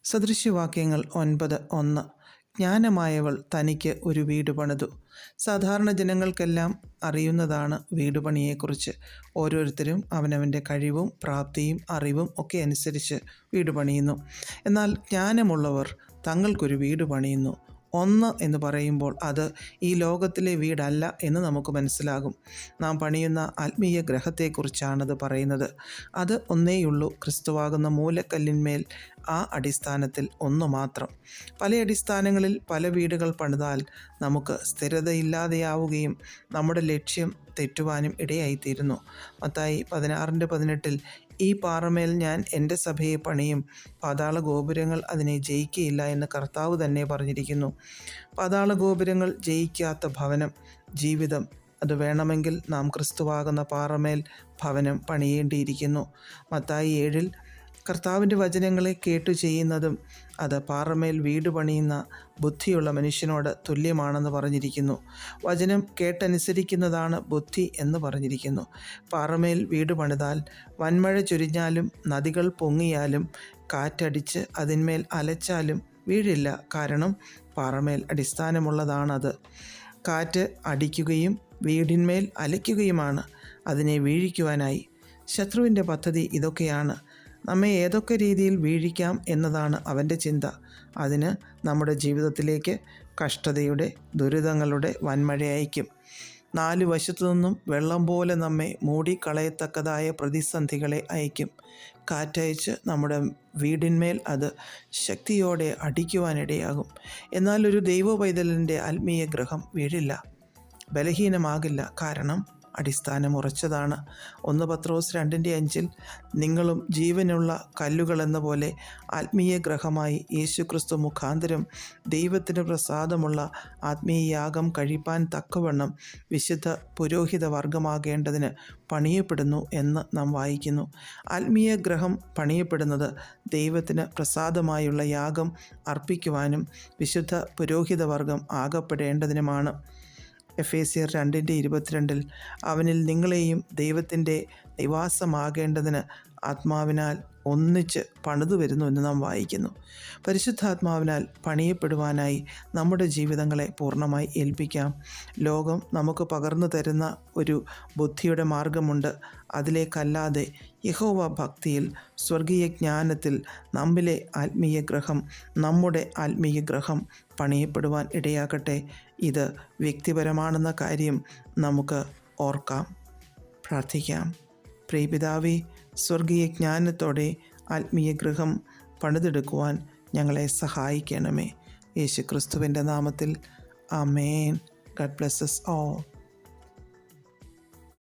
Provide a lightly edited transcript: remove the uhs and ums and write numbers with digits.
സദൃശ്യവാക്യങ്ങൾ 9:1. ജ്ഞാനമായവൾ തനിക്ക് ഒരു വീട് പണിതു. സാധാരണ ജനങ്ങൾക്കെല്ലാം അറിയുന്നതാണ് വീട് പണിയെക്കുറിച്ച്. ഓരോരുത്തരും അവനവൻ്റെ കഴിവും പ്രാപ്തിയും അറിവും ഒക്കെ അനുസരിച്ച് വീട് പണിയുന്നു. എന്നാൽ ജ്ഞാനമുള്ളവർ തങ്ങൾക്കൊരു വീട് പണിയുന്നു. ഒന്ന് എന്ന് പറയുമ്പോൾ അത് ഈ ലോകത്തിലെ വീടല്ല എന്ന് നമുക്ക് മനസ്സിലാകും. നാം പണിയുന്ന ആത്മീയ ഗ്രഹത്തെക്കുറിച്ചാണത് പറയുന്നത്. അത് ഒന്നേയുള്ളൂ, ക്രിസ്തുവാകുന്ന മൂലക്കല്ലിന്മേൽ. ആ അടിസ്ഥാനത്തിൽ ഒന്ന് മാത്രം. പല അടിസ്ഥാനങ്ങളിൽ പല വീടുകൾ പണിതാൽ നമുക്ക് സ്ഥിരതയില്ലാതെയാവുകയും നമ്മുടെ ലക്ഷ്യം തെറ്റുവാനും ഇടയായിത്തീരുന്നു. മത്തായി 16:18 ഈ പാറമേൽ ഞാൻ എൻ്റെ സഭയെ പണിയും, പാതാള ഗോപുരങ്ങൾ അതിനെ ജയിക്കുകയില്ല എന്ന് കർത്താവ് തന്നെ പറഞ്ഞിരിക്കുന്നു. പാതാള ഗോപുരങ്ങൾ ജയിക്കാത്ത ഭവനം, ജീവിതം, അത് വേണമെങ്കിൽ നാം ക്രിസ്തുവാകുന്ന പാറമേൽ ഭവനം പണിയേണ്ടിയിരിക്കുന്നു. മത്തായി 7 കർത്താവിൻ്റെ വചനങ്ങളെ കേട്ടു ചെയ്യുന്നതും അത് പാറമേൽ വീട് പണിയുന്ന ബുദ്ധിയുള്ള മനുഷ്യനോട് തുല്യമാണെന്ന് പറഞ്ഞിരിക്കുന്നു. വചനം കേട്ടനുസരിക്കുന്നതാണ് ബുദ്ധി എന്ന് പറഞ്ഞിരിക്കുന്നു. പാറമേൽ വീട് പണിതാൽ വൻമഴ ചൊരിഞ്ഞാലും നദികൾ പൊങ്ങിയാലും കാറ്റടിച്ച് അതിന്മേൽ അലച്ചാലും വീഴില്ല. കാരണം പാറമേൽ അടിസ്ഥാനമുള്ളതാണത്. കാറ്റ് അടിക്കുകയും വീടിന്മേൽ അലയ്ക്കുകയുമാണ് അതിനെ വീഴിക്കുവാനായി. ശത്രുവിൻ്റെ പദ്ധതി ഇതൊക്കെയാണ്. നമ്മെ ഏതൊക്കെ രീതിയിൽ വീഴിക്കാം എന്നതാണ് അവൻ്റെ ചിന്ത. അതിന് നമ്മുടെ ജീവിതത്തിലേക്ക് കഷ്ടതയുടെ, ദുരിതങ്ങളുടെ വൻമഴ അയക്കും. 4 വശത്തു നിന്നും വെള്ളം പോലെ നമ്മെ മൂടിക്കളയത്തക്കതായ പ്രതിസന്ധികളെ അയക്കും. കാറ്റയച്ച് നമ്മുടെ വീടിന്മേൽ അത് ശക്തിയോടെ അടിക്കുവാനിടയാകും. എന്നാൽ ഒരു ദൈവ പൈതലിൻ്റെ ആത്മീയ ഗ്രഹം വീഴില്ല, ബലഹീനമാകില്ല. കാരണം അടിസ്ഥാനം ഉറച്ചതാണ്. 1 പത്രോസ് 2:5 നിങ്ങളും ജീവനുള്ള കല്ലുകളെന്ന പോലെ ആത്മീയ ഗ്രഹമായി യേശുക്രിസ്തു മുഖാന്തരം ദൈവത്തിന് പ്രസാദമുള്ള ആത്മീയ യാഗം കഴിപ്പാൻ തക്കവണ്ണം വിശുദ്ധ പുരോഹിത വർഗമാകേണ്ടതിന് പണിയപ്പെടുന്നു എന്ന് നാം വായിക്കുന്നു. ആത്മീയ ഗ്രഹം പണിയപ്പെടുന്നത് ദൈവത്തിന് പ്രസാദമായുള്ള യാഗം അർപ്പിക്കുവാനും വിശുദ്ധ പുരോഹിത വർഗം ആകപ്പെടേണ്ടതിനുമാണ്. എഫേസ്യർ 2:22 അവനിൽ നിങ്ങളെയും ദൈവത്തിൻ്റെ നിവാസമാകേണ്ടതിന് ആത്മാവിനാൽ ഒന്നിച്ച് പണിതു വരുന്നു എന്ന് നാം വായിക്കുന്നു. പരിശുദ്ധാത്മാവിനാൽ പണിയപ്പെടുവാനായി നമ്മുടെ ജീവിതങ്ങളെ പൂർണ്ണമായി ഏൽപ്പിക്കാം. ലോകം നമുക്ക് പകർന്നു തരുന്ന ഒരു ബുദ്ധിയുടെ മാർഗമുണ്ട്. അതിലേക്കല്ലാതെ യഹോവ ഭക്തിയിൽ, സ്വർഗീയ ജ്ഞാനത്തിൽ നമ്മിലെ ആത്മീയ ഗ്രഹം, നമ്മുടെ ആത്മീയ ഗ്രഹം പണിയപ്പെടുവാൻ ഇടയാകട്ടെ. ഇത് വ്യക്തിപരമാണെന്ന കാര്യം നമുക്ക് ഓർക്കാം. പ്രാർത്ഥിക്കാം. പ്രിയപിതാവേ, സ്വർഗീയ ജ്ഞാനത്തോടെ ആത്മീയ ഗൃഹം പണിതെടുക്കുവാൻ ഞങ്ങളെ സഹായിക്കണമേ. യേശുക്രിസ്തുവിൻ്റെ നാമത്തിൽ ആമേൻ. God bless us all.